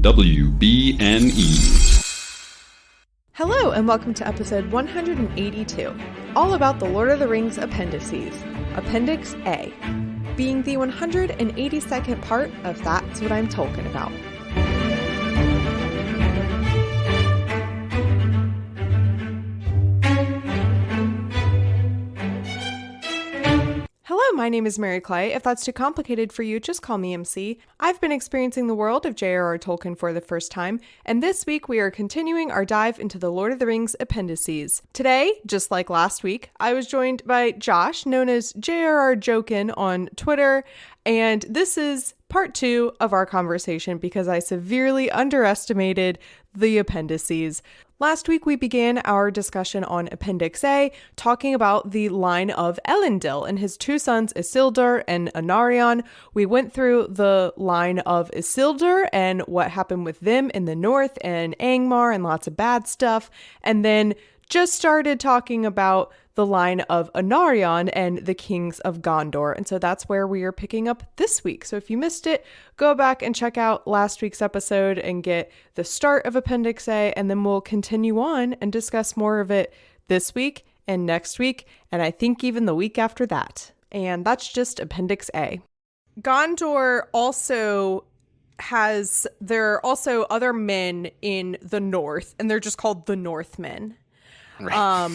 WBNE. Hello and welcome to episode 182, all about the Lord of the Rings appendices, Appendix A, being the 182nd part of That's What I'm Talking About. Hello, my name is Mary Clay. If that's too complicated for you, just call me MC. I've been experiencing the world of JRR Tolkien for the first time, and this week we are continuing our dive into the Lord of the Rings appendices. Today, just like last week, I was joined by Josh, known as JRR Jokien on Twitter, and this is part 2 of our conversation because I severely underestimated the appendices. Last week, we began our discussion on Appendix A, talking about the line of Elendil and his two sons, Isildur and Anarion. We went through the line of Isildur and what happened with them in the north and Angmar and lots of bad stuff, and then just started talking about the line of Anarion and the kings of Gondor. And so that's where we are picking up this week. So if you missed it, go back and check out last week's episode and get the start of Appendix A, and then we'll continue on and discuss more of it this week and next week, and I think even the week after that. And that's just Appendix A. Gondor also there are also other men in the north, and they're just called the Northmen. Right.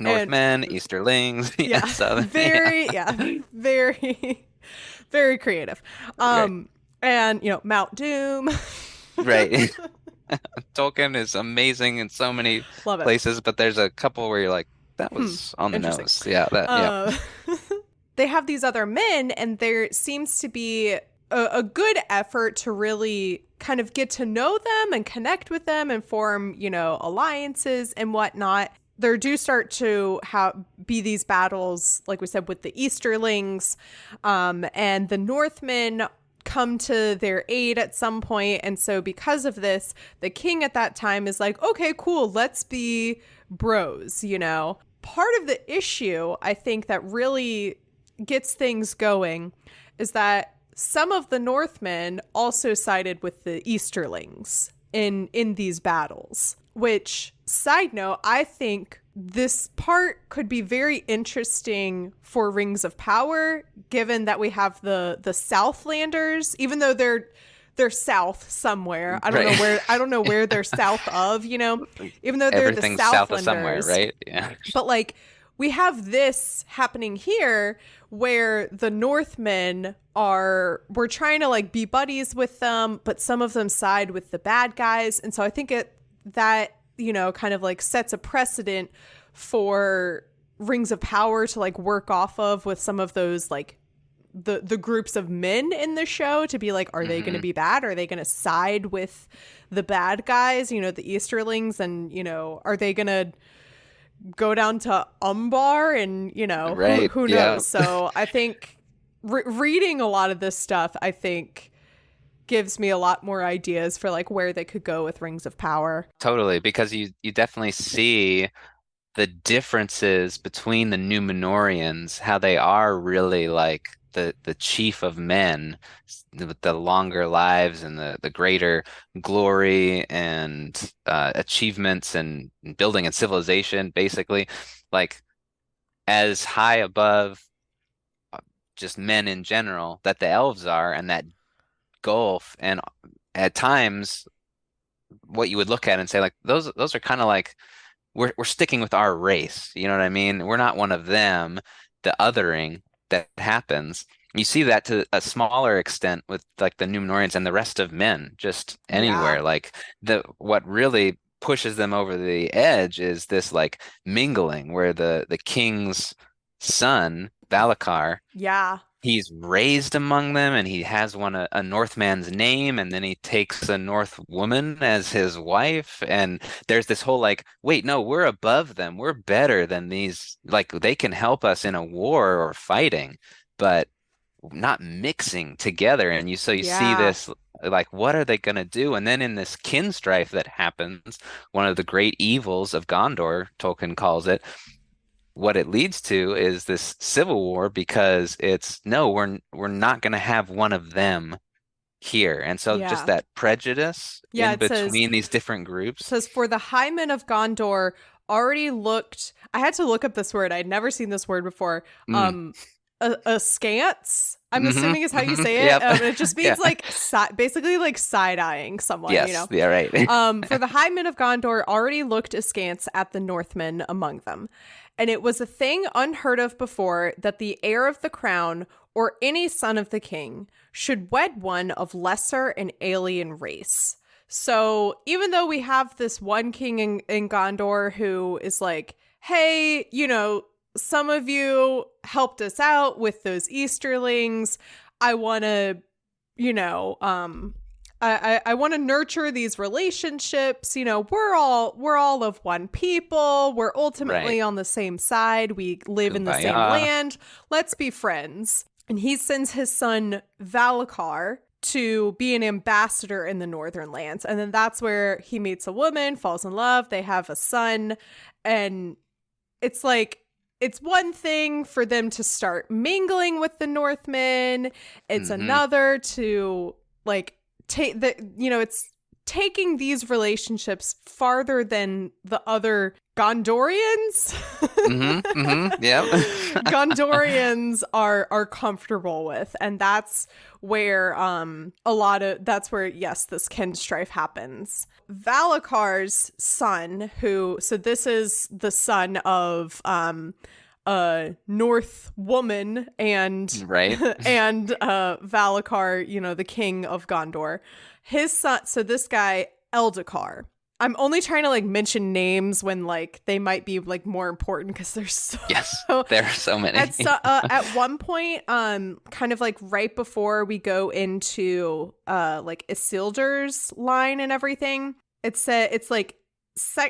Northmen, Easterlings, yeah, very, very creative. Right. And Mount Doom. Right. Tolkien is amazing in so many places, but there's a couple where you're like, that was on the nose. Yeah, They have these other men, and there seems to be a good effort to really kind of get to know them and connect with them and form, alliances and whatnot. There do start to be these battles, like we said, with the Easterlings, and the Northmen come to their aid at some point. And so because of this, the king at that time is like, okay, cool, let's be bros, Part of the issue, I think, that really gets things going is that some of the Northmen also sided with the Easterlings in these battles, which, side note, I think this part could be very interesting for Rings of Power, given that we have the Southlanders, even though they're south somewhere. I don't know where they're south of, even though they're the Southlanders. South of somewhere, right? Yeah. But we have this happening here where the Northmen we're trying to be buddies with them, but some of them side with the bad guys. And so I think that kind of sets a precedent for Rings of Power to work off of with some of those the groups of men in the show to be are they going to be bad? Are they going to side with the bad guys, the Easterlings, and, are they going to go down to Umbar and, right. who knows? Yeah. So I think reading a lot of this stuff, I think, gives me a lot more ideas for where they could go with Rings of Power. Totally, because you definitely see the differences between the Númenóreans, how they are really the chief of men with the longer lives and the greater glory and achievements and building and civilization, basically, as high above just men in general that the elves are, and that gulf. And at times what you would look at and say those are kind of we're sticking with our race, you know what I mean? We're not one of them. The othering that happens, you see that to a smaller extent with the Númenóreans and the rest of men just anywhere. What really pushes them over the edge is this mingling where the king's son Valakar, he's raised among them, and he has a Northman's name, and then he takes a North woman as his wife, and there's this whole wait, no, we're above them, we're better than these, they can help us in a war or fighting, but not mixing together. And you see this what are they going to do? And then in this kin strife that happens, one of the great evils of Gondor, Tolkien calls it, what it leads to is this civil war, because we're not going to have one of them here. And so just Yeah. that prejudice Yeah, in it says between these different groups. for the high men of Gondor already looked. I had to look up this word. I'd never seen this word before. Mm. Askance, I'm Hmm. assuming is how you Hmm. say it. Yep. It just Yeah. means like basically like side-eyeing someone, you Yes. know. Yeah, right. For the high men of Gondor already looked askance at the Northmen among them. And it was a thing unheard of before that the heir of the crown or any son of the king should wed one of lesser and alien race. So even though we have this one king in Gondor who is like, hey, you know, some of you helped us out with those Easterlings. I want to, you know, I want to nurture these relationships. You know, we're all of one people. We're Right. ultimately on the same side. We live in the same Kumbaya. land. Let's be friends. And he sends his son Valakar to be an ambassador in the northern lands. And then that's where he meets a woman, falls in love, they have a son, and it's like it's one thing for them to start mingling with the Northmen. It's Hmm. another to like take the, you know, it's taking these relationships farther than the other Gondorians. Hmm. Hmm. Yep. Gondorians are comfortable with, and that's where that's where, yes, this kin strife happens. Valakar's son, so this is the son of a North woman and Right. and Valakar, you know, the king of Gondor. His son, so this guy Eldakar. I'm only trying to like mention names when like they might be like more important because there's so Yes. There are so many. at one point, kind of like right before we go into like Isildur's line and everything, it's like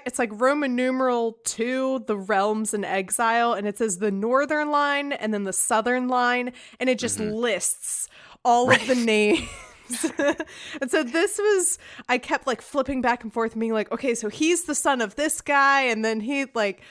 it's like Roman numeral 2, the realms in exile, and it says the northern line and then the southern line, and it just Hmm. lists all of the Right. names. And so this was, I kept like flipping back and forth and being like, okay, so he's the son of this guy, and then he like,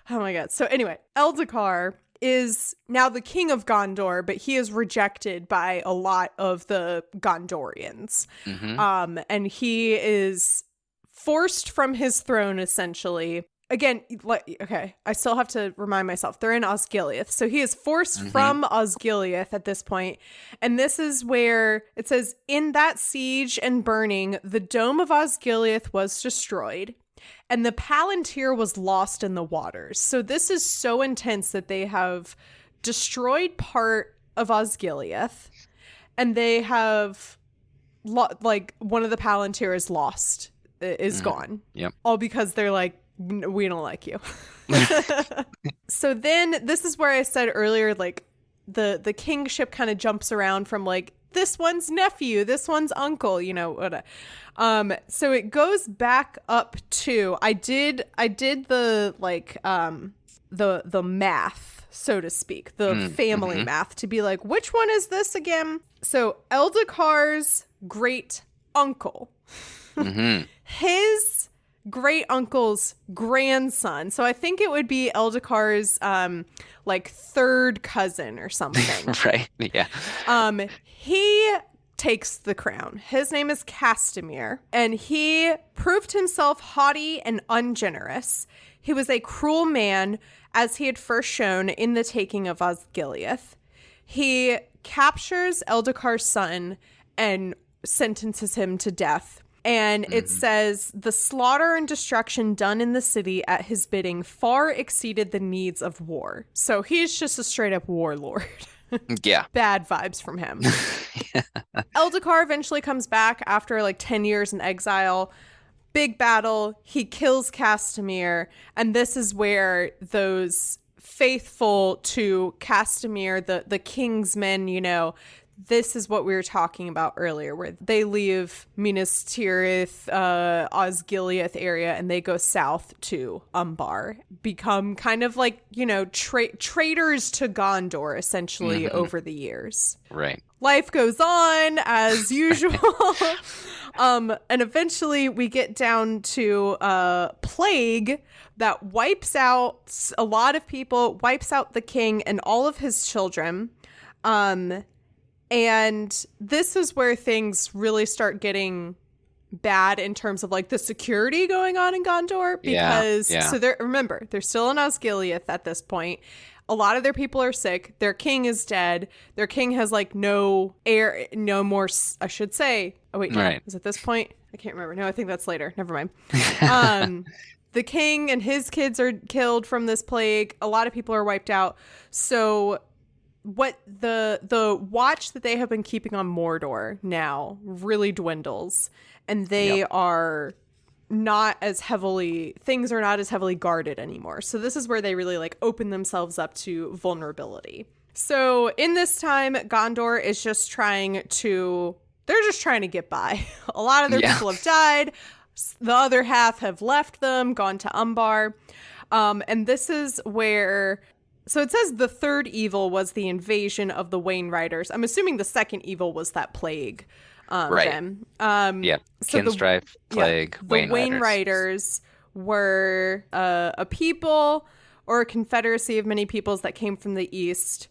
oh my god. So anyway, Eldakar is now the king of Gondor, but he is rejected by a lot of the Gondorians. Hmm. And he is forced from his throne essentially. Again, like, okay, I still have to remind myself they're in Osgiliath. So he is forced Hmm. from Osgiliath at this point. And this is where it says, in that siege and burning, the dome of Osgiliath was destroyed and the Palantir was lost in the waters. So this is so intense that they have destroyed part of Osgiliath and they have like one of the Palantir is lost, is Hmm. gone. Yep. All because they're like, we don't like you. So then this is where I said earlier, like the kingship kind of jumps around from like this one's nephew, this one's uncle, you know, what. So it goes back up to I did the like the math, so to speak, the family Mm-hmm. math to be like, which one is this again? So Eldakar's great uncle, Hmm. his great uncle's grandson. So I think it would be Eldakar's like third cousin or something. Right. Yeah. He takes the crown. His name is Castamir, and he proved himself haughty and ungenerous. He was a cruel man, as he had first shown in the taking of Osgiliath. He captures Eldakar's son and sentences him to death. And it Hmm. says the slaughter and destruction done in the city at his bidding far exceeded the needs of war. So he's just a straight up warlord. Yeah. Bad vibes from him. Eldakar eventually comes back after like 10 years in exile. Big battle. He kills Castamir. And this is where those faithful to Castamir, the king's men, you know, this is what we were talking about earlier, where they leave Minas Tirith, Osgiliath area, and they go south to Umbar, become kind of like, you know, traitors to Gondor, essentially, Hmm. over the years. Right. Life goes on as usual. And eventually we get down to plague that wipes out a lot of people, wipes out the king and all of his children. And this is where things really start getting bad in terms of like the security going on in Gondor, because so remember, they're still in Osgiliath at this point. A lot of their people are sick. Their king is dead. Their king has like no heir, no more, I should say. Oh wait, no. Right. Is it this point? I can't remember. No, I think that's later. Never mind. The king and his kids are killed from this plague. A lot of people are wiped out. So what the watch that they have been keeping on Mordor now really dwindles, and they are not as heavily, things are not as heavily guarded anymore. So this is where they really like open themselves up to vulnerability. So in this time, Gondor is just trying to get by. A lot of their people have died. The other half have left them, gone to Umbar. And this is where, so it says the third evil was the invasion of the Wainriders. I'm assuming the second evil was that plague. Right. Then. So Kinstrife, plague, the Wainriders were a people or a confederacy of many peoples that came from the east,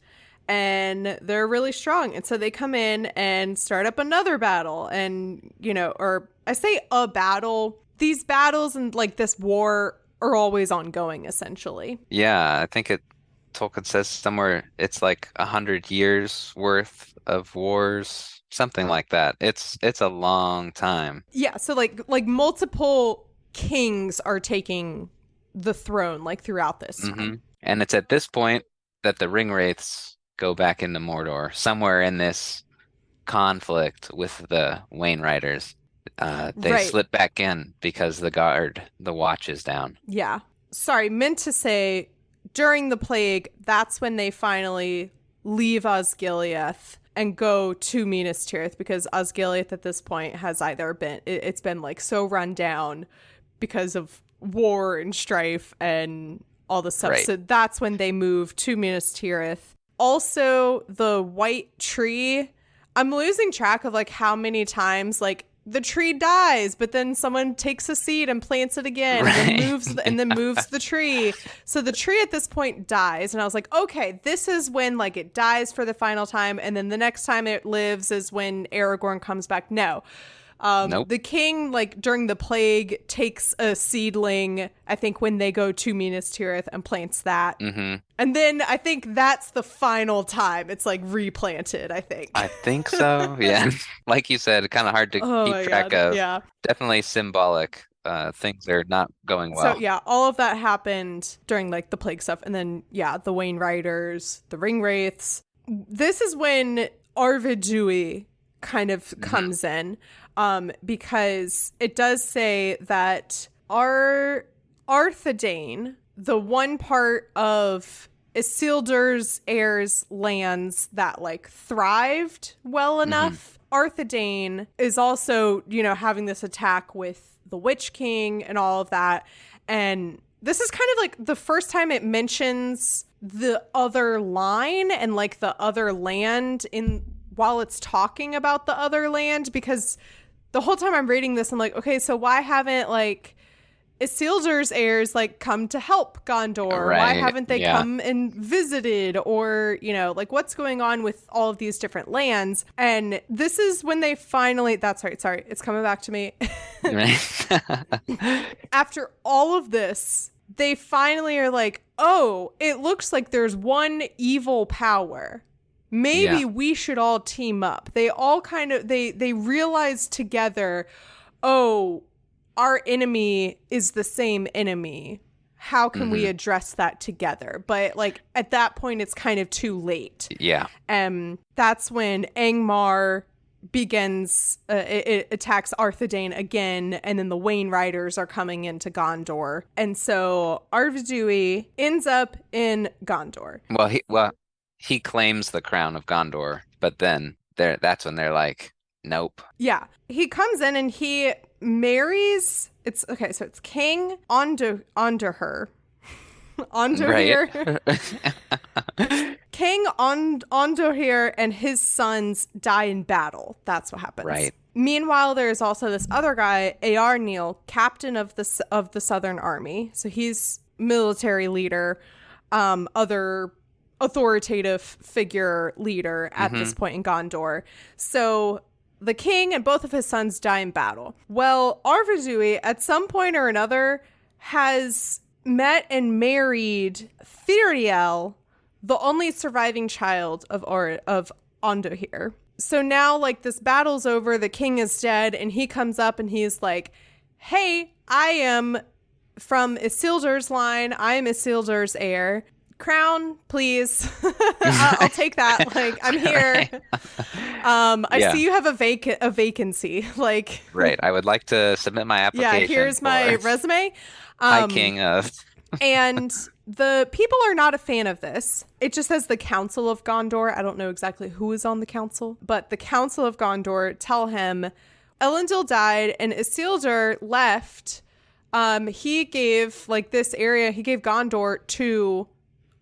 and they're really strong. And so they come in and start up another battle, and or I say a battle. These battles and like this war are always ongoing, essentially. Yeah, I think Tolkien says somewhere it's like 100 years worth of wars. Something like that. It's a long time. Yeah, so like multiple kings are taking the throne like throughout this time. And it's at this point that the Ringwraiths go back into Mordor. Somewhere in this conflict with the Wainriders, they slip back in because the watch is down. Yeah. Sorry, meant to say during the plague, that's when they finally leave Osgiliath and go to Minas Tirith, because Osgiliath at this point has either been, it's been like so run down because of war and strife and all the stuff. Right. So that's when they move to Minas Tirith. Also, the white tree, I'm losing track of like how many times like the tree dies, but then someone takes a seed and plants it again, and then moves the tree. So the tree at this point dies, and I was like, okay, this is when like it dies for the final time, and then the next time it lives is when Aragorn comes back. No. Nope. The king, like during the plague, takes a seedling, I think when they go to Minas Tirith, and plants that. And then I think that's the final time it's like replanted, I think. I think so, yeah. Like you said, kind of hard to keep track of. Yeah. Definitely symbolic. Things are not going well. So yeah, all of that happened during like the plague stuff. And then, the Wainriders, the Ringwraiths. This is when Arvidui kind of comes in. Because it does say that Arthedain, the one part of Isildur's heirs' lands that like thrived well enough, Arthedain is also, having this attack with the Witch King and all of that. And this is kind of like the first time it mentions the other line and like the other land while it's talking about the other land, because the whole time I'm reading this, I'm like, okay, so why haven't like Isildur's heirs like come to help Gondor? Right. Why haven't they come and visited? Or, like what's going on with all of these different lands? And this is when they finally, that's right, sorry, it's coming back to me. After all of this, they finally are like, oh, it looks like there's one evil power. Maybe we should all team up. They all kind of, they realize together, oh, our enemy is the same enemy. How can we address that together? But like at that point, it's kind of too late. Yeah. That's when Angmar begins, it attacks Arthedain again, and then the Wainriders are coming into Gondor. And so Arvidui ends up in Gondor. He claims the crown of Gondor, but then that's when they're like, nope. Yeah. He comes in and he marries, so it's King Ondoher. Ondoher. Right. King Ondoher and his sons die in battle. That's what happens. Right. Meanwhile, there's also this other guy, Eärnil, captain of the Southern Army. So he's military leader. Other authoritative figure leader at this point in Gondor. So the king and both of his sons die in battle. Well, Arvedui, at some point or another, has met and married Thiriel, the only surviving child of Ondohir. So now, like, this battle's over, the king is dead, and he comes up and he's like, hey, I am from Isildur's line. I am Isildur's heir. Crown, please. I'll take that. Like, I'm here. I see you have a vacancy. Like, Right. I would like to submit my application. Yeah, here's my resume. High King of. And the people are not a fan of this. It just says the Council of Gondor. I don't know exactly who is on the council, but the Council of Gondor tell him Elendil died and Isildur left. He gave this area, he gave Gondor to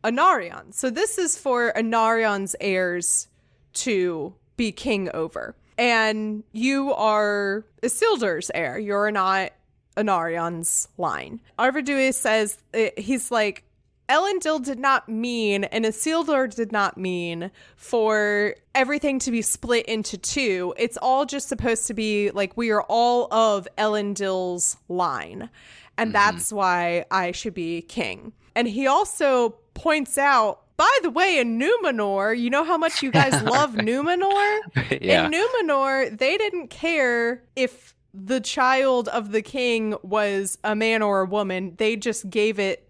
Anarion. So this is for Anarion's heirs to be king over. And you are Isildur's heir. You're not Anarion's line. Arvedui says, he's like, Elendil did not mean, and Isildur did not mean, for everything to be split into two. It's all just supposed to be like, we are all of Elendil's line. And that's why I should be king. And he also points out, by the way, in Numenor, you know how much you guys love Numenor? Yeah. In Numenor, they didn't care if the child of the king was a man or a woman. They just gave it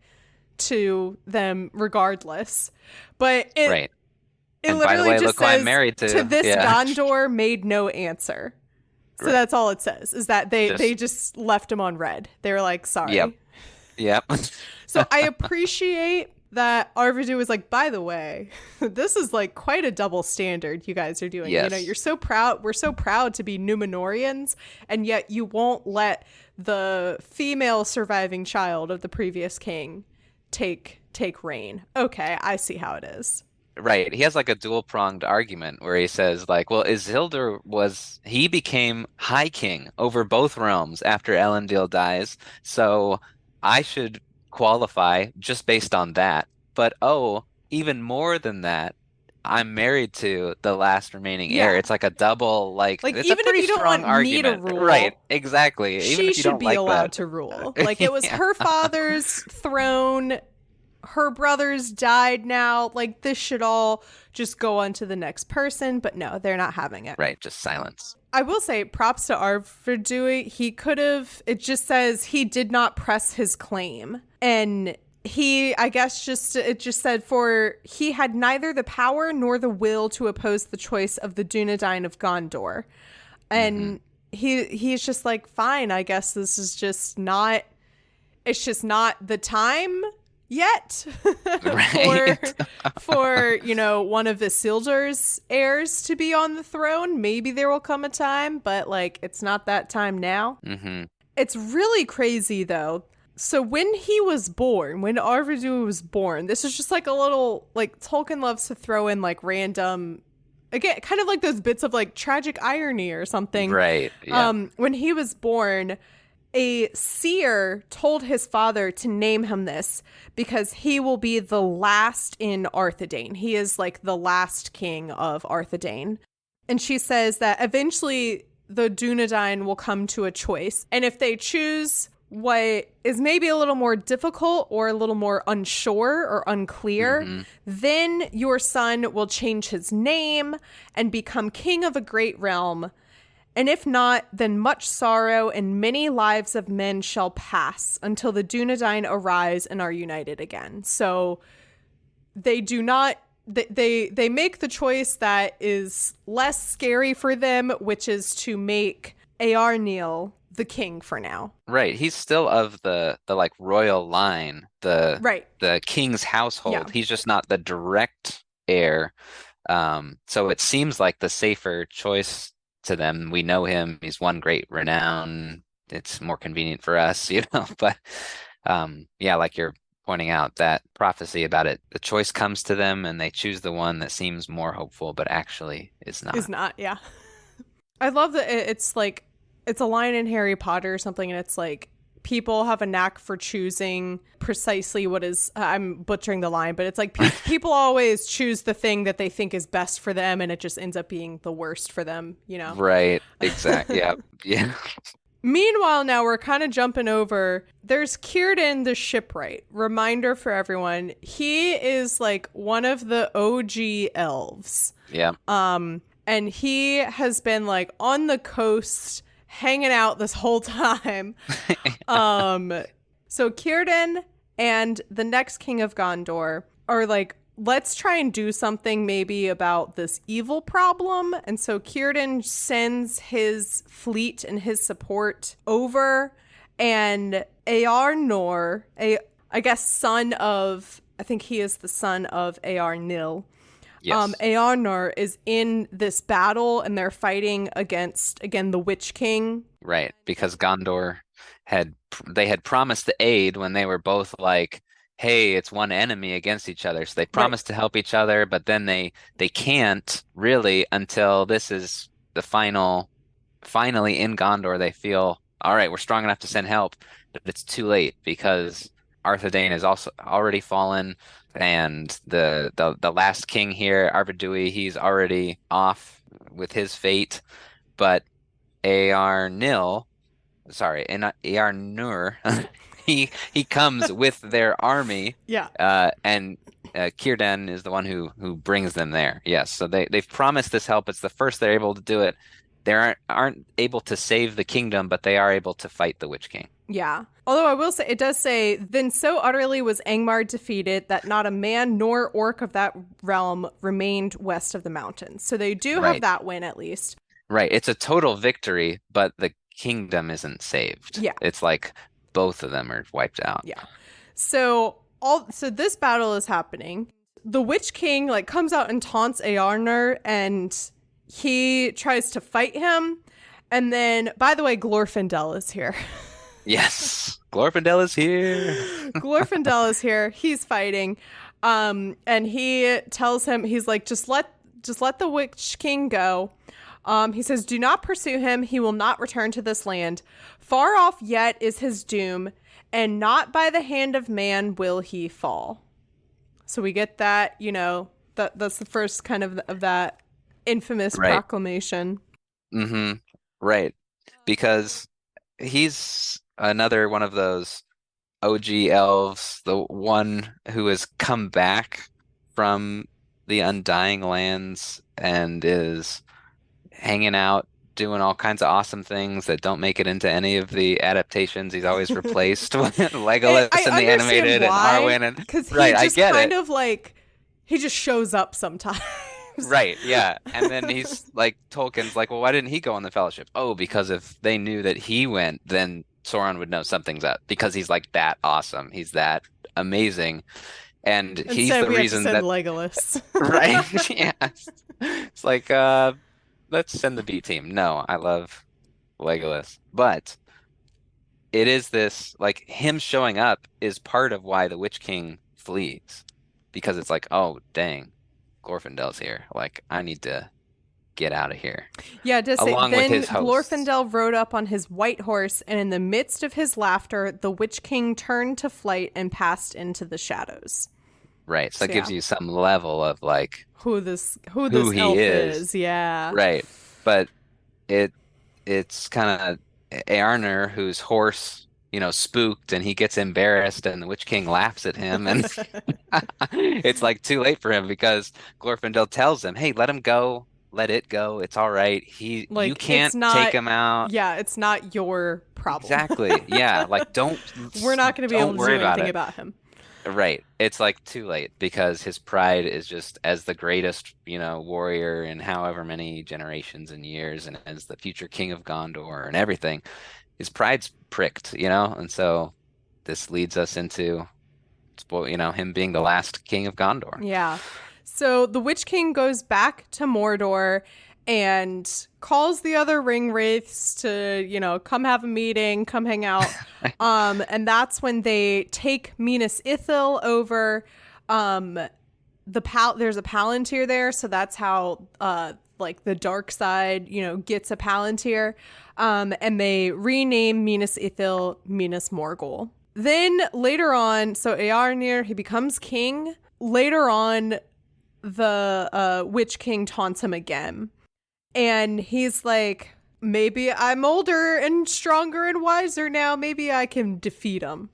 to them regardless. But it Right. It And by the literally way, just look who I'm says, married to. this Yeah. Gondor made no answer. So Right. that's all it says, is that they just left him on red. They were like, sorry. Yep. So I appreciate that Arvidu was like, by the way, this is like quite a double standard you guys are doing. Yes. You know, you're so proud. We're so proud to be Numenorians, and yet you won't let the female surviving child of the previous king take reign. Okay, I see how it is. Right. He has like a dual-pronged argument where he says like, well, he became High King over both realms after Elendil dies, so I should qualify just based on that. But even more than that, I'm married to the last remaining heir. Yeah. It's like a double, it's Even a if pretty you don't strong want me to argument. rule, Right, exactly. Even She if you should don't be like allowed that. to rule. Like, it was her father's throne. Her brothers died now. Like, this should all just go on to the next person. But no, they're not having it. Right, just silence. I will say props to Arvedui. He could have, it just says he did not press his claim. And he, I guess it just said he had neither the power nor the will to oppose the choice of the Dunedain of Gondor. And he's just like, fine, I guess this is just not, it's just not the time yet Right. for one of Isildur's heirs to be on the throne. Maybe there will come a time, but it's not that time now. It's really crazy though. So when Arvedui was born, this is just like a little, Tolkien loves to throw in random, again, kind of like those bits of tragic irony or something. Right. Yeah. When he was born, a seer told his father to name him this because he will be the last in Arthedain. He is the last king of Arthedain. And she says that eventually the Dunedain will come to a choice. And if they choose what is maybe a little more difficult or a little more unsure or unclear, then your son will change his name and become king of a great realm. And if not, then much sorrow and many lives of men shall pass until the Dunedain arise and are united again. So they do not, they make the choice that is less scary for them, which is to make Eärnil the king for now. Right. He's still of the royal line, the king's household. Yeah. He's just not the direct heir. So it seems like the safer choice to them. We know him. He's won great renown. It's more convenient for us, but like you're pointing out, that prophecy about it, the choice comes to them and they choose the one that seems more hopeful, but actually is not. Is not, yeah. I love that it's a line in Harry Potter or something, and it's people have a knack for choosing precisely what is, I'm butchering the line, but it's like people always choose the thing that they think is best for them, and it just ends up being the worst for them, you know? Right. Exactly. Yeah. Yeah. Meanwhile, now we're kind of jumping over. There's Círdan the shipwright. Reminder for everyone. He is like one of the OG elves. Yeah. And he has been like on the coast hanging out this whole time. So Círdan and the next king of Gondor are like, let's try and do something maybe about this evil problem. And so Círdan sends his fleet and his support over, and Earnor, I guess son of, I think he is the son of Eärnil. Yes. Earnor is in this battle, and they're fighting against, again, the Witch King. Right. Because Gondor they had promised the aid when they were both like, hey, it's one enemy against each other. So they promised to help each other, but then they can't really until this is the finally in Gondor, they feel, all right, we're strong enough to send help, but it's too late because Arthedain is also already fallen, and the last king here, Arvedui, he's already off with his fate. But Eärnil, sorry, and Eärnur, he comes with their army. Yeah. And Círdan is the one who brings them there. Yes, so they've promised this help. It's the first they're able to do it. They aren't able to save the kingdom, but they are able to fight the Witch King. Yeah. Although I will say, it does say, then so utterly was Angmar defeated that not a man nor orc of that realm remained west of the mountains. So they do have that win at least. Right. It's a total victory, but the kingdom isn't saved. Yeah. It's like both of them are wiped out. Yeah. So this battle is happening. The Witch King like comes out and taunts Eärnur, and he tries to fight him. And then, by the way, Glorfindel is here. Yes. Glorfindel is here. Glorfindel is here. He's fighting. And he tells him, he's like, just let the Witch King go. He says, do not pursue him. He will not return to this land. Far off yet is his doom, and not by the hand of man will he fall. So we get that, you know, that's the first kind of that infamous proclamation. Mm-hmm. Right. Because he's another one of those OG elves, the one who has come back from the Undying Lands and is hanging out, doing all kinds of awesome things that don't make it into any of the adaptations. He's always replaced with Legolas in the animated and Arwen. And because he just kind of like, he just shows up sometimes. Right, yeah. And then he's like, Tolkien's like, well, why didn't he go on the Fellowship? Oh, because if they knew that he went, then Sauron would know something's up, because he's like that awesome. He's that amazing. And he's the reason that Legolas. Right. Yeah. It's like, let's send the B team. No, I love Legolas. But it is this, like, him showing up is part of why the Witch King flees. Because it's like, oh, dang, Glorfindel's here. Like, I need to get out of here. Yeah, just along then with his hosts. Glorfindel rode up on his white horse, and in the midst of his laughter, the Witch King turned to flight and passed into the shadows. Right, so that gives you some level of like who this he elf is. Yeah. Right, but it's kind of Eärnur, whose horse, you know, spooked, and he gets embarrassed, and the Witch King laughs at him, and it's like too late for him, because Glorfindel tells him, "Hey, let him go, let it go. It's all right. You can't take him out. Yeah, it's not your problem." Exactly. Yeah, like we're not going to be able to do anything about him. Right. It's like too late, because his pride is just as the greatest, you know, warrior in however many generations and years, and as the future king of Gondor and everything. His pride's pricked, you know, and so this leads us into, you know, him being the last king of Gondor. Yeah. So the Witch King goes back to Mordor and calls the other ring wraiths to, you know, come have a meeting, come hang out. And that's when they take Minas Ithil over. There's a Palantir there, so that's how like the dark side, gets a Palantir, and they rename Minas Ithil Minas Morgul. Then later on, so Eärnir, he becomes king. Later on, the Witch King taunts him again. And he's like, maybe I'm older and stronger and wiser now. Maybe I can defeat him.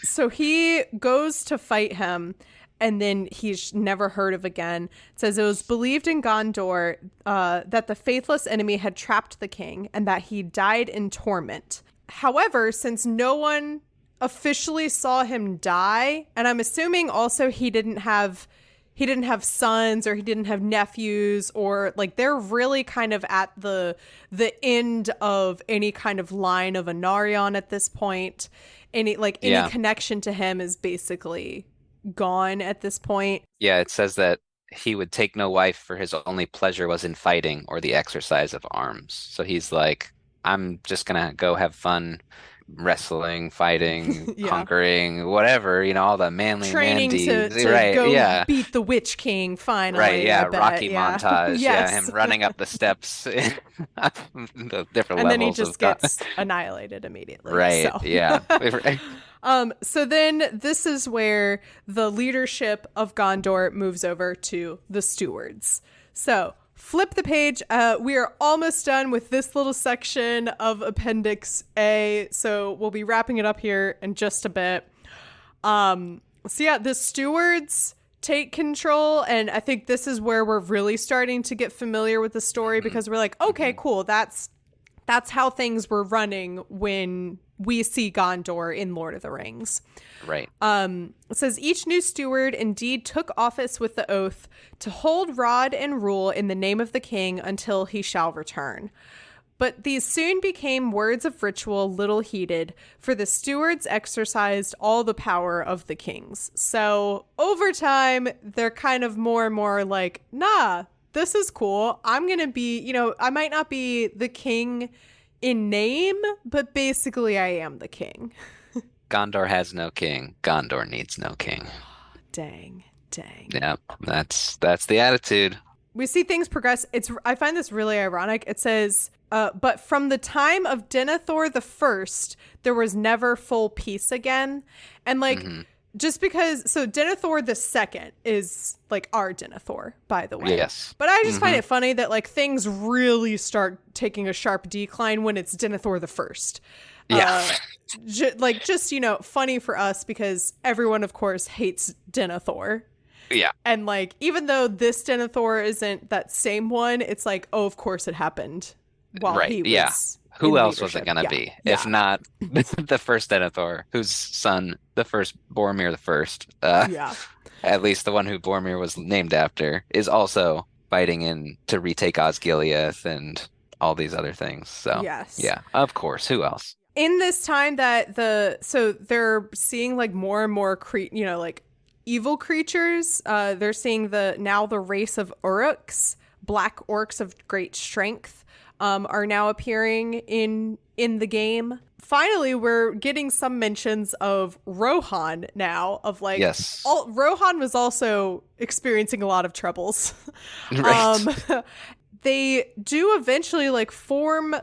So he goes to fight him, and then he's never heard of again. It says it was believed in Gondor that the faithless enemy had trapped the king and that he died in torment. However, since no one officially saw him die, and I'm assuming also he didn't have sons, or he didn't have nephews, or like they're really kind of at the end of any kind of line of Anarion at this point. Any connection to him is basically gone at this point. Yeah, it says that he would take no wife, for his only pleasure was in fighting or the exercise of arms. So he's like, I'm just gonna go have fun wrestling, fighting, conquering, whatever, all the manly training man to deeds. Right, go yeah. beat the Witch King finally. Right, yeah, I bet. Rocky Yeah. montage. Yes. Yeah, him running up the steps, the different and levels then he just gets annihilated immediately. Right, so. yeah. So then this is where the leadership of Gondor moves over to the stewards. So flip the page. We are almost done with this little section of Appendix A. So we'll be wrapping it up here in just a bit. So yeah, the stewards take control. And I think this is where we're really starting to get familiar with the story, because we're like, okay, cool. That's how things were running when we see Gondor in Lord of the Rings. Right. It says each new steward indeed took office with the oath to hold rod and rule in the name of the king until he shall return. But these soon became words of ritual little heeded, for the stewards exercised all the power of the kings. So over time, they're kind of more and more like, nah, this is cool. I'm going to be, I might not be the king in name, but basically I am the king. Gondor has no king. Gondor needs no king. Dang. Yeah, that's the attitude. We see things progress. I find this really ironic. It says, but from the time of Denethor the First, there was never full peace again. And just because, so Denethor the Second is like our Denethor, by the way. Yes. But I just find it funny that things really start taking a sharp decline when it's Denethor the First. Yeah. Just funny for us, because everyone, of course, hates Denethor. Yeah. And even though this Denethor isn't that same one, it's like, oh, of course it happened while he was. Yeah. Who else leadership. was it going to be? Yeah. If not the first Denethor, whose son, the first Boromir the First, at least the one who Boromir was named after, is also fighting in to retake Osgiliath and all these other things. So yes. Yeah, of course. Who else? In this time that they're seeing more and more evil creatures. They're seeing the race of Uruks, black orcs of great strength, are now appearing in the game. Finally, we're getting some mentions of Rohan now, of yes. Rohan was also experiencing a lot of troubles. Right. They do eventually form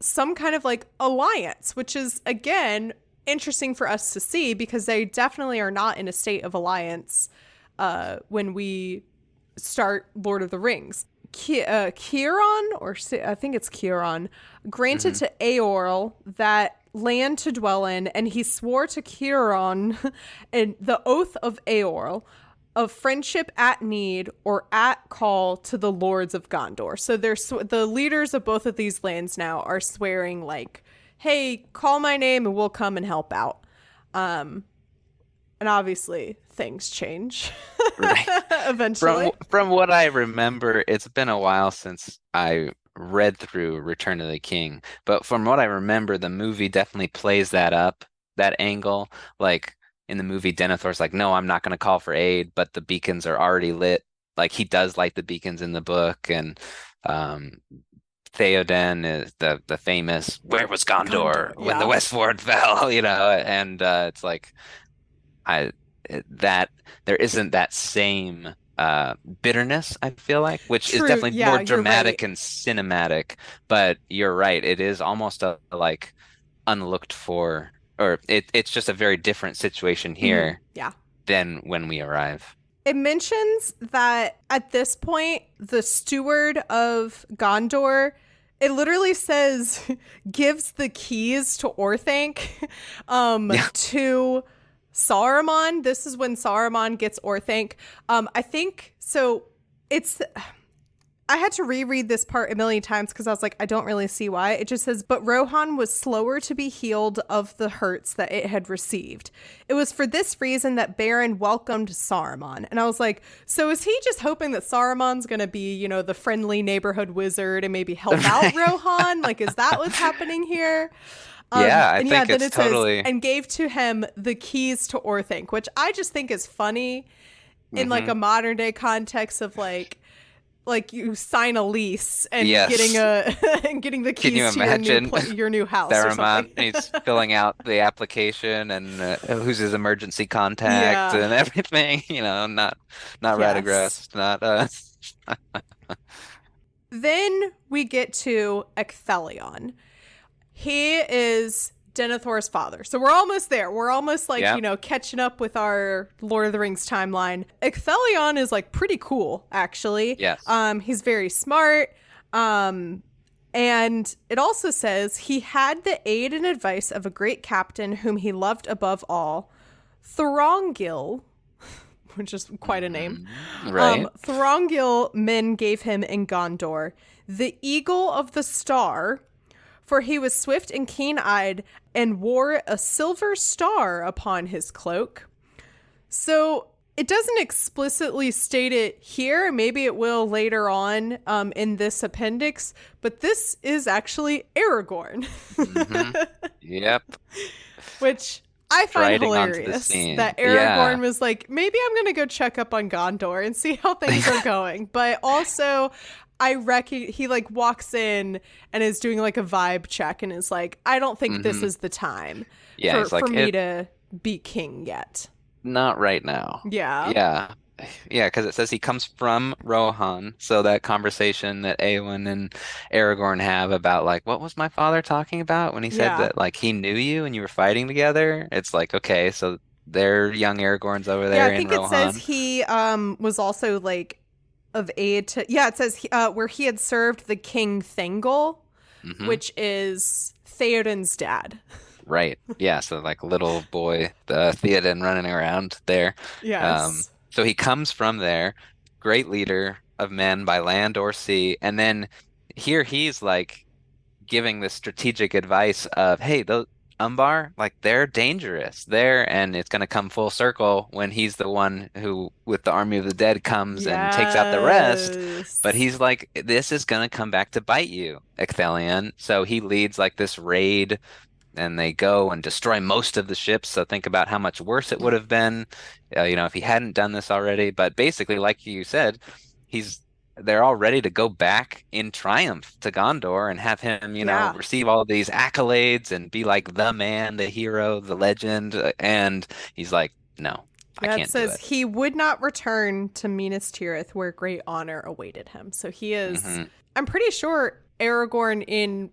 some kind of alliance, which is again interesting for us to see, because they definitely are not in a state of alliance when we start Lord of the Rings. Ciaran, or I think it's Ciaran, granted to Eorl that land to dwell in, and he swore to Ciaran and the oath of Eorl of friendship at need or at call to the lords of Gondor. So the leaders of both of these lands now are swearing hey, call my name and we'll come and help out. And obviously things change Right. eventually. From what I remember, it's been a while since I read through Return of the King, but from what I remember, the movie definitely plays that angle. In the movie, Denethor's no, I'm not going to call for aid, but the beacons are already lit. He does light the beacons in the book, and Theoden is the famous "Where was Gondor when the Westward fell?" And it's that there isn't that same bitterness, I feel like, which is True. definitely Yeah, more you're right. dramatic and cinematic. But you're right, it is almost a like unlooked for, or it's just a very different situation here Yeah. than when we arrive. It mentions that at this point, the steward of Gondor, it literally says, gives the keys to Orthanc Yeah. to Saruman. This is when Saruman gets Orthanc. I think so. It's I had to reread this part a million times because I was like, I don't really see why. It just says, but Rohan was slower to be healed of the hurts that it had received. It was for this reason that Beren welcomed Saruman. And I was like, so is he just hoping that Saruman's going to be, the friendly neighborhood wizard and maybe help out Right. Rohan? Like, is that what's happening here? Yeah, I And yeah, think then it's it says, totally. and gave to him the keys to Orthanc, which I just think is funny in like a Hmm. modern day context of like you sign a lease and getting Yes. a and getting the Can you keys to imagine your new house or something. Theremin? He's filling out the application and who's his emergency contact Yeah. and everything. Not Yes. Radagrast, not Then we get to Ecthelion. He is Denethor's father. So we're almost there. We're almost like, yeah. catching up with our Lord of the Rings timeline. Ecthelion is like pretty cool, actually. Yes. He's very smart. And it also says he had the aid and advice of a great captain whom he loved above all, Thorongil, which is quite a name. Right. Thorongil men gave him in Gondor, the Eagle of the Star, for he was swift and keen-eyed and wore a silver star upon his cloak. So it doesn't explicitly state it here. Maybe it will later on in this appendix, but this is actually Aragorn, Hmm. Yep. which I find Striding onto the hilarious scene. that Aragorn Yeah. was like, maybe I'm going to go check up on Gondor and see how things are going. But also, I reckon he like walks in and is doing like a vibe check and is like, I don't think this Hmm. is the time Yeah, for he's like, me it to be king yet. not right now. Yeah. Yeah. Yeah, because it says he comes from Rohan. So that conversation that Eowyn and Aragorn have about like, what was my father talking about when he said Yeah. that like he knew you and you were fighting together? It's like, okay, so they're young Aragorns over Yeah, I there in think it says Rohan. he was also like of aid to yeah, it says where he had served the king Thengel, Hmm. which is Theoden's dad. Right. Yeah, so like little boy, the Theoden running around there. Yes. So he comes from there, great leader of men by land or sea, and then here he's like giving this strategic advice of, hey, those Umbar, like they're dangerous there, and it's going to come full circle when he's the one who, with the army of the dead, comes and takes out the rest. But Yes. he's like, this is going to come back to bite you, Ecthelion. So he leads like this raid, and they go and destroy most of the ships. So think about how much worse it would have been, if he hadn't done this already. But basically, like you said, he's they're all ready to go back in triumph to Gondor and have him, Yeah. receive all these accolades and be like the man, the hero, the legend. And he's like, no, I Yeah, it can't do says it. he would not return to Minas Tirith where great honor awaited him. So he is Hmm. I'm pretty sure Aragorn in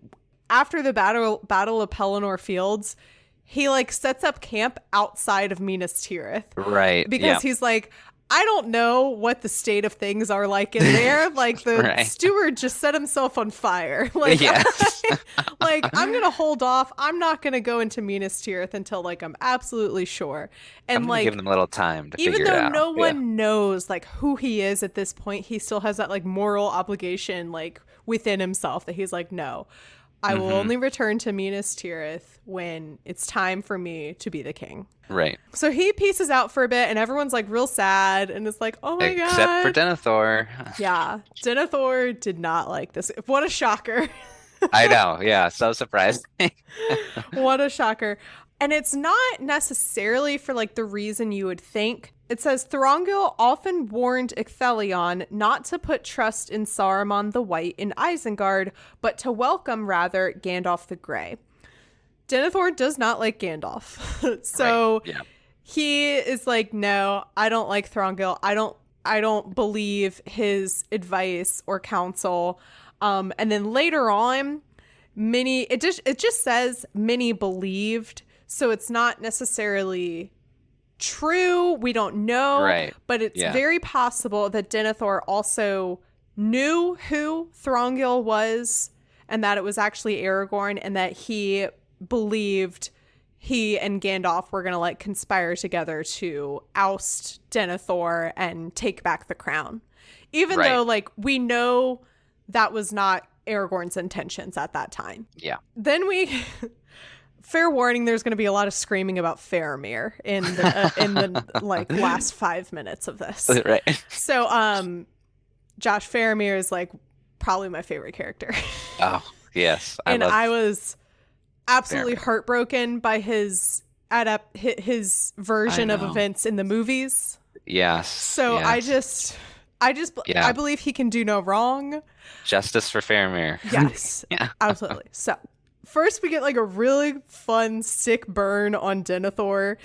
after the battle of Pelennor Fields, he like sets up camp outside of Minas Tirith Right. because Yeah. he's like, I don't know what the state of things are like in there. Like the Right. steward just set himself on fire. Like Yes. like I'm gonna hold off. I'm not gonna go into Minas Tirith until like I'm absolutely sure. I'm And gonna give like them a little time to even figure it though out. no Yeah. one knows like who he is at this point, he still has that like moral obligation like within himself that he's like, no, I will Hmm. only return to Minas Tirith when it's time for me to be the king. Right. So he pieces out for a bit and everyone's like real sad and it's like, oh my Except for God. Denethor. Yeah. Denethor did not like this. What a shocker. I know. Yeah. So surprised. What a shocker. And it's not necessarily for like the reason you would think. It says Thorongil often warned Ecthelion not to put trust in Saruman the White in Isengard, but to welcome rather Gandalf the Grey. Denethor does not like Gandalf. Right. So Yeah. he is like, no, I don't like Thorongil. I don't I don't believe his advice or counsel. And then later on, it just says many believed, so it's not necessarily true. We don't know, Right. but it's Yeah. very possible that Denethor also knew who Thranduil was, and that it was actually Aragorn, and that he believed he and Gandalf were going to like conspire together to oust Denethor and take back the crown. Even Right. though like we know that was not Aragorn's intentions at that time. Yeah. Then fair warning, there's going to be a lot of screaming about Faramir in the like last 5 minutes of this. Right. So Josh, Faramir is like probably my favorite character. Oh, yes. I was absolutely Faramir. Heartbroken by his version of events in the movies. Yes. So yes. I believe he can do no wrong. Justice for Faramir. Yes. Yeah. Absolutely. So first we get like a really fun sick burn on Denethor.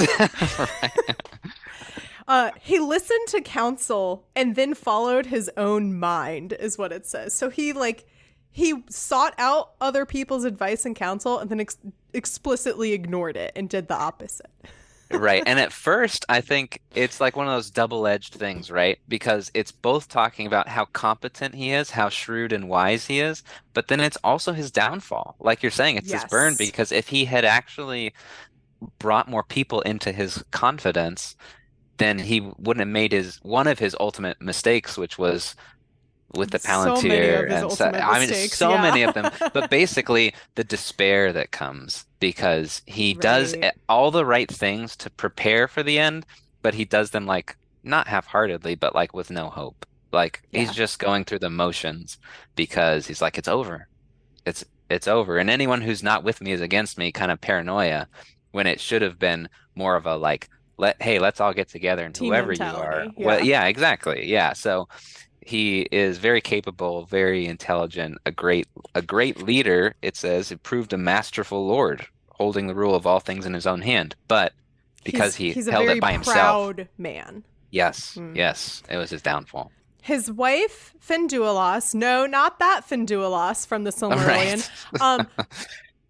He listened to counsel and then followed his own mind, is what it says. So he sought out other people's advice and counsel and then explicitly ignored it and did the opposite. Right. And at first, I think it's like one of those double-edged things, right? Because it's both talking about how competent he is, how shrewd and wise he is, but then it's also his downfall. Like you're saying, it's his burn, because if he had actually brought more people into his confidence, then he wouldn't have made one of his ultimate mistakes, which was with the Palantir. So many of his ultimate mistakes, many of them. But basically, the despair that comes because he does all the right things to prepare for the end, but he does them like not half-heartedly, but like with no hope. Like he's just going through the motions because he's like, it's over. It's over. And anyone who's not with me is against me kind of paranoia, when it should have been more of a like, let's all get together, and team whoever mentality. you are. Well, yeah, exactly. Yeah. So he is very capable, very intelligent, a great leader. It says he proved a masterful lord, holding the rule of all things in his own hand. But because he's held it by himself, proud man. Yes, yes, it was his downfall. His wife Finduilas, no, not that Finduilas from the Silmarillion. Right.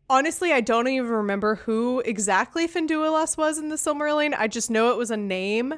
Honestly, I don't even remember who exactly Finduilas was in the Silmarillion. I just know it was a name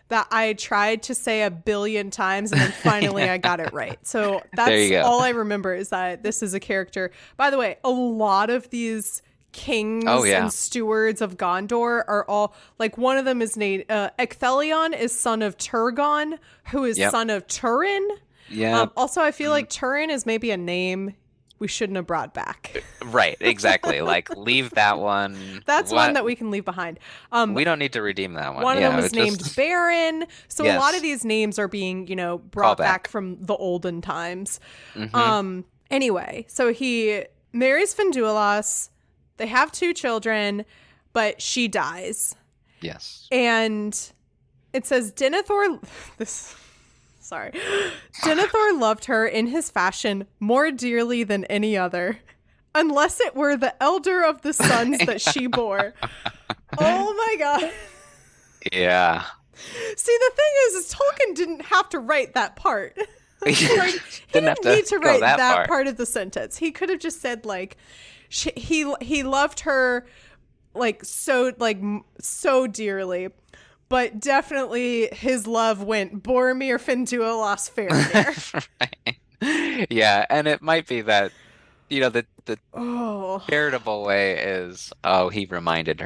that I tried to say 1 billion times, and then finally I got it right. So that's all I remember, is that this is a character. By the way, a lot of these kings and stewards of Gondor are all, like, one of them is named Ecthelion is son of Turgon, who is son of Turin. Yeah. Also, I feel like Turin is maybe a name we shouldn't have brought back. Right, exactly. Like, leave that one. That's one that we can leave behind. We don't need to redeem that one. One of them was named Baron. So a lot of these names are being, brought back from the olden times. Mm-hmm. Anyway, so he marries Finduilas. They have 2 children, but she dies. Yes. And it says Denethor... Denethor loved her in his fashion more dearly than any other, unless it were the elder of the sons that she bore. Oh my god. Yeah. See, the thing is Tolkien didn't have to write that part. Like, he didn't need to write that part of the sentence. He could have just said, like, he loved her so dearly. But definitely his love went Boromir Finduilas Faramir. Right. Yeah, and it might be that, the charitable way is, he reminded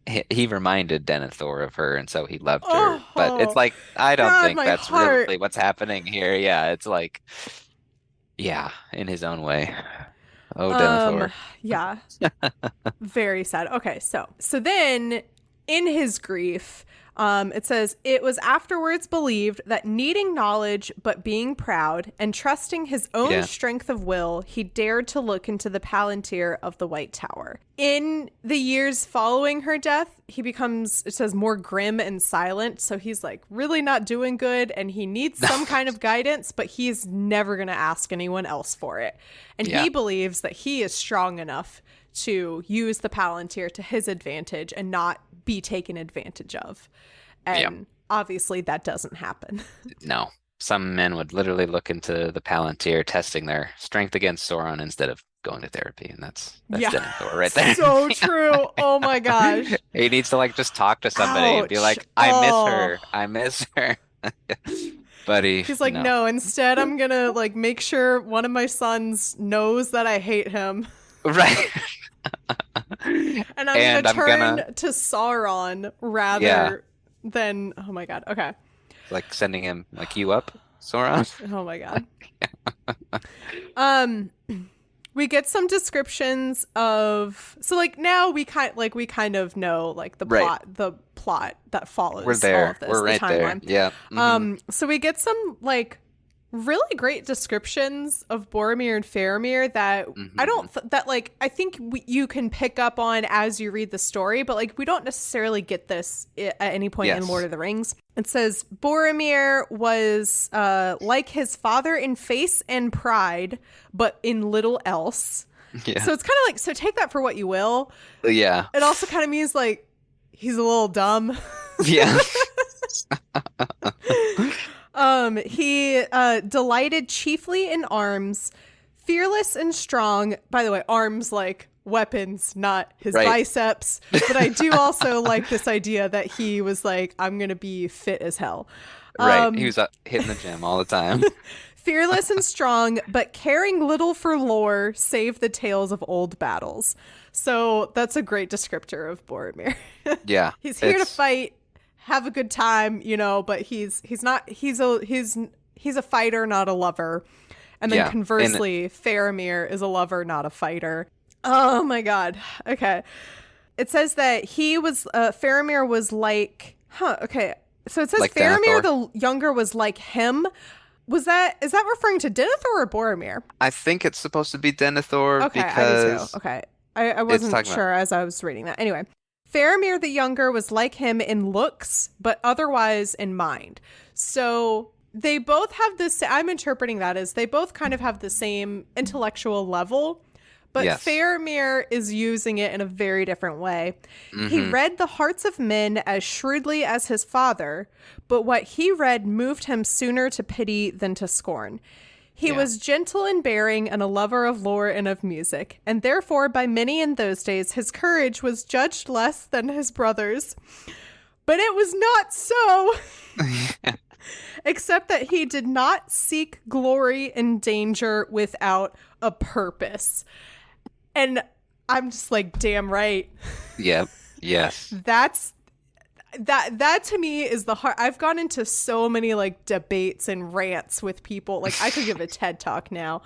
Denethor of her, and so he loved her. But it's like, I don't think that's really what's happening here. Yeah, it's like, in his own way. Oh, Denethor. Yeah. Very sad. Okay, so then in his grief, it says, it was afterwards believed that needing knowledge but being proud and trusting his own strength of will, he dared to look into the Palantir of the White Tower. In the years following her death, he becomes, it says, more grim and silent. So he's like really not doing good, and he needs some kind of guidance, but he's never going to ask anyone else for it. And he believes that he is strong enough to use the Palantir to his advantage and not be taken advantage of. And obviously that doesn't happen. No. Some men would literally look into the Palantir testing their strength against Sauron instead of going to therapy, and that's Yeah, Denethor right there. so true. Oh my gosh. He needs to like just talk to somebody and be Ouch. like, I miss her. I miss her. Buddy, He's like, no. no, instead I'm gonna like make sure one of my sons knows that I hate him. Right. And I'm And gonna I'm turn gonna, to Sauron yeah, rather than, oh my God. Okay. like sending him like you up, Sauron. Oh my God. Um, we get some descriptions of, so like now we kind of know like Right. the plot that follows We're all there. of this, We're the right there. timeline. Yeah. So we get some like really great descriptions of Boromir and Faramir that I don't that like I think you can pick up on as you read the story, but like we don't necessarily get this at any point in Yes. Lord of the Rings. It says Boromir was like his father in face and pride, but in little else. Yeah. So it's kind of like, so take that for what you will. Yeah. It also kind of means like he's a little dumb. Yeah. He delighted chiefly in arms, fearless and strong. By the way, arms like weapons, not his Right. biceps. But I do also like this idea that he was like, I'm going to be fit as hell. Right. He was hitting the gym all the time. Fearless and strong, but caring little for lore, save the tales of old battles. So that's a great descriptor of Boromir. Yeah. He's here to it's- fight, have a good time, you know, but he's a fighter, not a lover. And then Yeah, conversely, Faramir is a lover, not a fighter. Oh my God. Okay. It says that Faramir was like, okay. So it says Like Faramir Denethor. the younger was like him. Is that referring to Denethor or Boromir? I think it's supposed to be Denethor Okay, I do because too. Okay. I wasn't talking sure as I was reading that. Anyway, Faramir the younger was like him in looks, but otherwise in mind. So they both have this, I'm interpreting that as they both kind of have the same intellectual level, but Yes. Faramir is using it in a very different way. He read the hearts of men as shrewdly as his father, but what he read moved him sooner to pity than to scorn. He was gentle in bearing and a lover of lore and of music, and therefore by many in those days his courage was judged less than his brothers. But it was not so, except that he did not seek glory and danger without a purpose. And I'm just like, damn right. Yep. Yes. That to me is the heart. I've gone into so many like debates and rants with people. Like I could give a TED talk now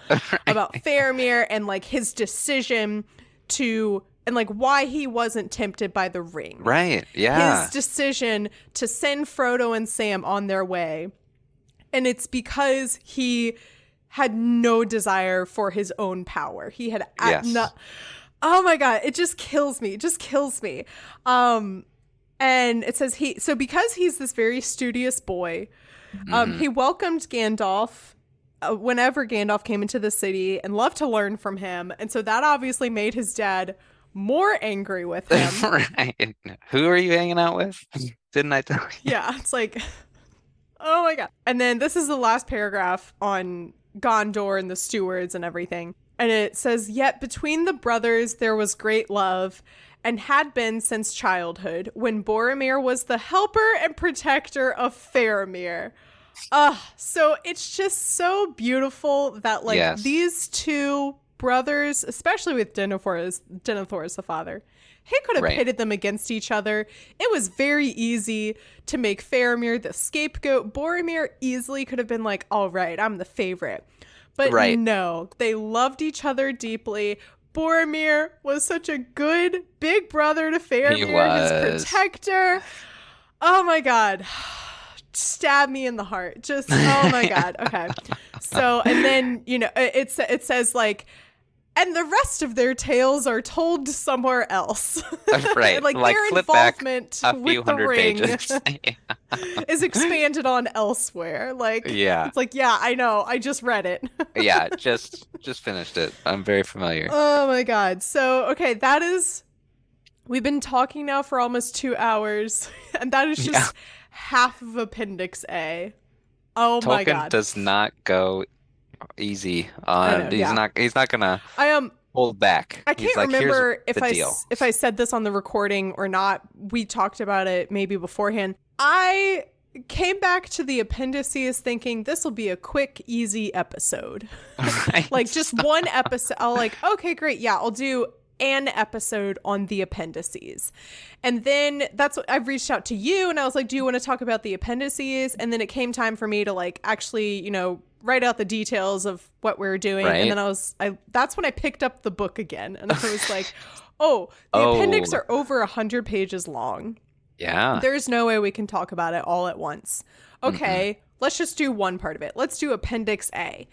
about Faramir and like his decision and like why he wasn't tempted by the ring. Right. Yeah. His decision to send Frodo and Sam on their way. And it's because he had no desire for his own power. He had Yes. oh my God, it just kills me. It just kills me. And it says because he's this very studious boy, he welcomed Gandalf whenever Gandalf came into the city and loved to learn from him. And so that obviously made his dad more angry with him. Right. Who are you hanging out with? Didn't I tell you? Yeah, it's like, oh my God. And then this is the last paragraph on Gondor and the stewards and everything. And it says, yet between the brothers there was great love, and had been since childhood, when Boromir was the helper and protector of Faramir. So it's just so beautiful that like Yes. these two brothers, especially with Denethor as the father, he could have Right. pitted them against each other. It was very easy to make Faramir the scapegoat. Boromir easily could have been like, all right, I'm the favorite. But Right. no, they loved each other deeply. Boromir was such a good big brother to Faramir, his protector. Oh my God. Stab me in the heart. Just, oh my God. Okay. So, and then, you know, it says like, and the rest of their tales are told somewhere else. Right. Like their flip back involvement a few with the hundred ring pages. is expanded on elsewhere. Like, Yeah. it's like, yeah, I know. I just read it. Yeah, just finished it. I'm very familiar. Oh my God. So, okay, we've been talking now for almost 2 hours, and that is just half of Appendix A. Oh my Tolkien God. does not go easy I on know, yeah. he's not gonna I hold back. I He's can't like, here's remember the deal. if I said this on the recording or not. We talked about it maybe beforehand. I came back to the appendices thinking this will be a quick, easy episode. Right? Like just one episode. I'll like, okay, great. Yeah, I'll do an episode on the appendices. And then that's what I've reached out to you and I was like, do you want to talk about the appendices? And then it came time for me to like actually, write out the details of what we were doing. And Right? then that's when I picked up the book again. And I was like, oh, the appendix Oh, are over 100 pages long. yeah. There's no way we can talk about it all at once. Mm-mm. Okay, let's just do one part of it. Let's do Appendix A.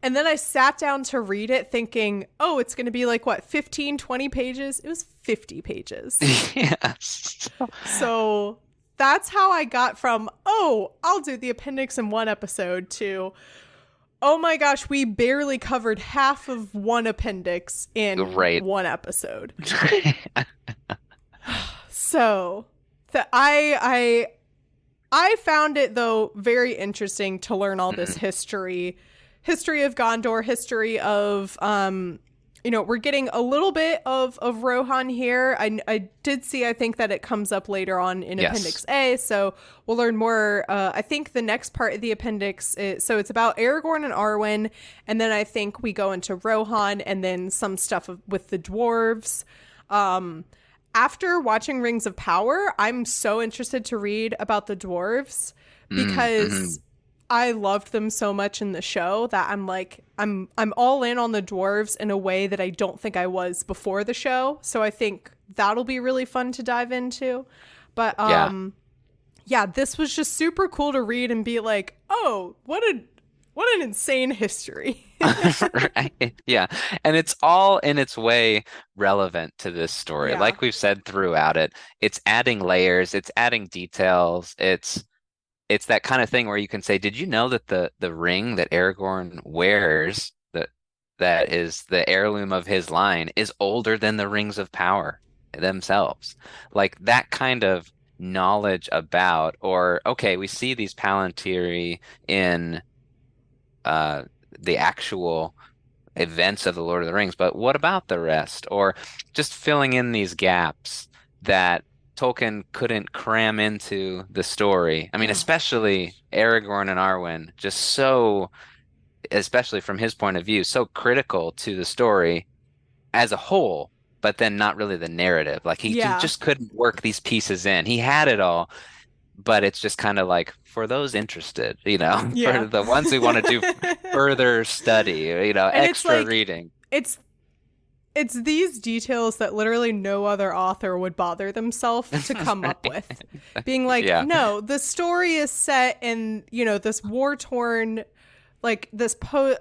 And then I sat down to read it thinking, oh, it's going to be like, what, 15, 20 pages? It was 50 pages. Yes. So that's how I got from, oh, I'll do the appendix in one episode to, oh my gosh, we barely covered half of one appendix in Right. one episode. So I found it though very interesting to learn all this Mhm. history of Gondor, history of we're getting a little bit of Rohan here. I did see, I think that it comes up later on in Yes. Appendix A, so we'll learn more. I think the next part of the appendix so it's about Aragorn and Arwen, and then I think we go into Rohan and then some stuff with the dwarves. After watching Rings of Power, I'm so interested to read about the dwarves Mm-hmm. because I loved them so much in the show that I'm like I'm all in on the dwarves in a way that I don't think I was before the show. So I think that'll be really fun to dive into. But Yeah. yeah, this was just super cool to read and be like, "Oh, what an insane history." Right. Yeah. And it's all in its way relevant to this story. Yeah. Like we've said throughout it, it's adding layers, it's adding details. It's that kind of thing where you can say, did you know that the ring that Aragorn wears, that is the heirloom of his line, is older than the rings of power themselves? Like that kind of knowledge about, or okay, we see these Palantiri in uh the actual events of the Lord of the Rings, but what about the rest? Or just filling in these gaps that Tolkien couldn't cram into the story. I mean, Mm. especially Aragorn and Arwen, just so, especially from his point of view, so critical to the story as a whole, but then not really the narrative. Like he Yeah. just couldn't work these pieces in. He had it all, but it's just kind of like for those interested, Yeah. for the ones who want to do further study, And it's extra like reading. it's it's these details that literally no other author would bother themselves to come up Right. with. Being like, Yeah. no, the story is set in, this war-torn, like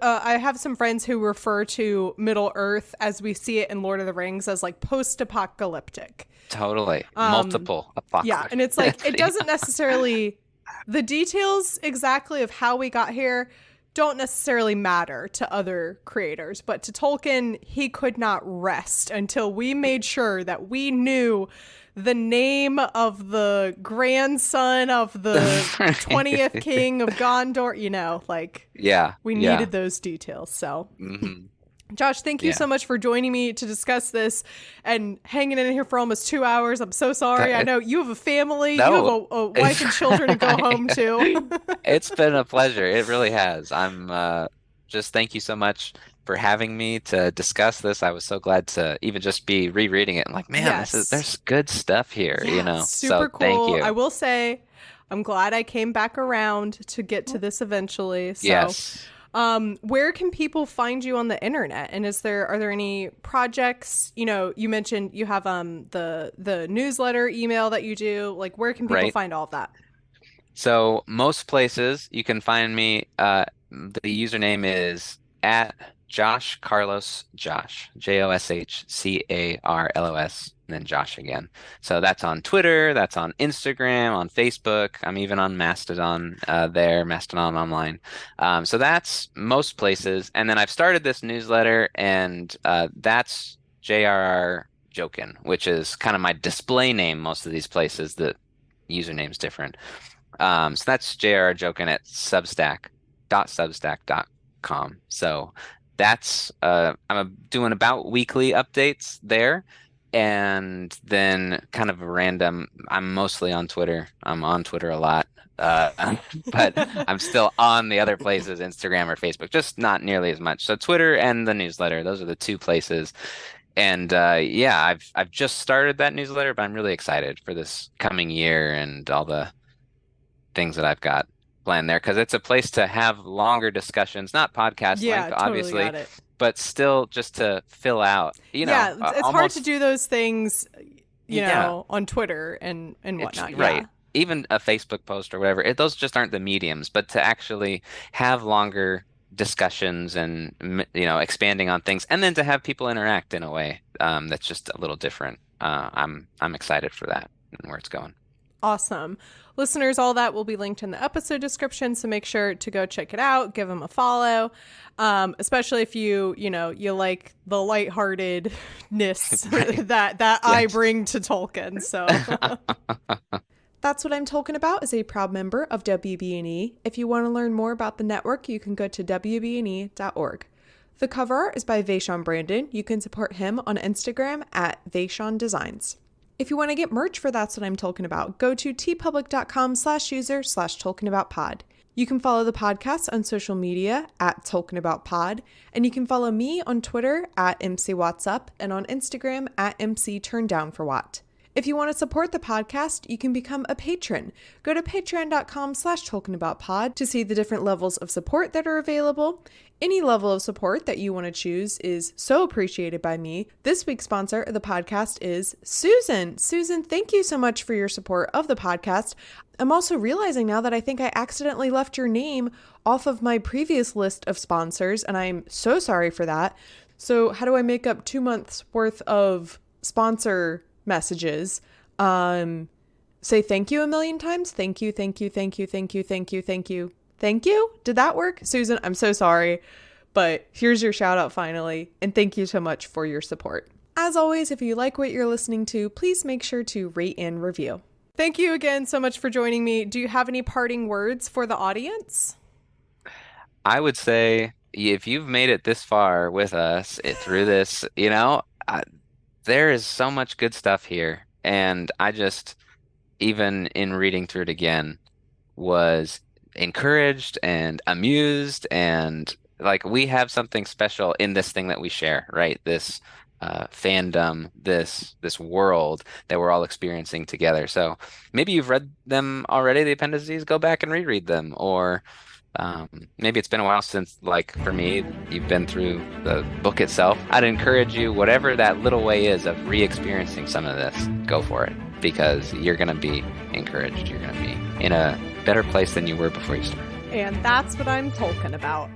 I have some friends who refer to Middle Earth as we see it in Lord of the Rings as like post-apocalyptic. Totally. Um, Multiple yeah, and it's apocalypse. like it doesn't necessarily the details exactly of how we got here don't necessarily matter to other creators, but to Tolkien, he could not rest until we made sure that we knew the name of the grandson of the Right. 20th king of Gondor, Yeah. we Yeah. needed those details. So Hmm. Josh, thank you Yeah. so much for joining me to discuss this and hanging in here for almost 2 hours. I'm so sorry. I know you have a family, you have No. a wife and children to go home to. It's been a pleasure. It really has. I'm just thank you so much for having me to discuss this. I was so glad to even just be rereading it and like, man, Yes. there's good stuff here, Yeah, So super thank cool. I you. will say I'm glad I came back around to get to this eventually. So, Yes. where can people find you on the internet? And are there any projects? You mentioned you have the newsletter email that you do. Like, where can people Right. find all of that? So most places you can find me, the username is at Josh Carlos Josh, JoshCarlos, and then Josh again. So that's on Twitter, that's on Instagram, on Facebook. I'm even on Mastodon there, Mastodon Online. So that's most places. And then I've started this newsletter, and that's JRR Jokien, which is kind of my display name most of these places. The username's different. So that's JRR Jokien at substack.substack.com. So that's I'm doing about weekly updates there. And then kind of a random, I'm mostly on Twitter. I'm on Twitter a lot. But I'm still on the other places, Instagram or Facebook, just not nearly as much. So Twitter and the newsletter, those are the two places. And yeah, I've just started that newsletter, but I'm really excited for this coming year and all the things that I've got planned there because it's a place to have longer discussions, not podcast Yeah, length, totally obviously, got it. but still just to fill out, Yeah, it's hard to almost, do those things, yeah, on Twitter and it's whatnot. Yeah. right. Even a Facebook post or whatever, those just aren't the mediums, but to actually have longer discussions and expanding on things, and then to have people interact in a way that's just a little different. I'm excited for that and where it's going. Awesome. Listeners, all that will be linked in the episode description, so make sure to go check it out, give them a follow, especially if you like the lightheartedness that I bring to Tolkien. So That's What I'm Talking About is a proud member of WBNE. If you want to learn more about the network, you can go to wbne.org. The cover art is by Vaishon Brandon. You can support him on Instagram at Vaishon Designs. If you want to get merch for That's What I'm Talking About, go to tpublic.com/user/talkingaboutpod. You can follow the podcast on social media at TolkienAboutPod, and you can follow me on Twitter at MCWattsUp and on Instagram at MCTurndownForWatt. If you want to support the podcast, you can become a patron. Go to patreon.com/talkingaboutpod to see the different levels of support that are available. Any level of support that you want to choose is so appreciated by me. This week's sponsor of the podcast is Susan. Susan, thank you so much for your support of the podcast. I'm also realizing now that I think I accidentally left your name off of my previous list of sponsors, and I'm so sorry for that. So how do I make up 2 months worth of sponsor messages? Say thank you a million times. Thank you, thank you, thank you, thank you, thank you, thank you. Thank you? Did that work? Susan, I'm so sorry, but here's your shout out finally, and thank you so much for your support. As always, if you like what you're listening to, please make sure to rate and review. Thank you again so much for joining me. Do you have any parting words for the audience? I would say if you've made it this far with us through this, there is so much good stuff here. And I just, even in reading through it again, was encouraged and amused. And like we have something special in this thing that we share, right? This fandom, this world that we're all experiencing together. So maybe you've read them already, the appendices, go back and reread them. Or maybe it's been a while since, like for me, you've been through the book itself. I'd encourage you, whatever that little way is of re-experiencing some of this, go for it, because you're going to be encouraged. You're going to be in a better place than you were before you started. And that's what I'm talking about.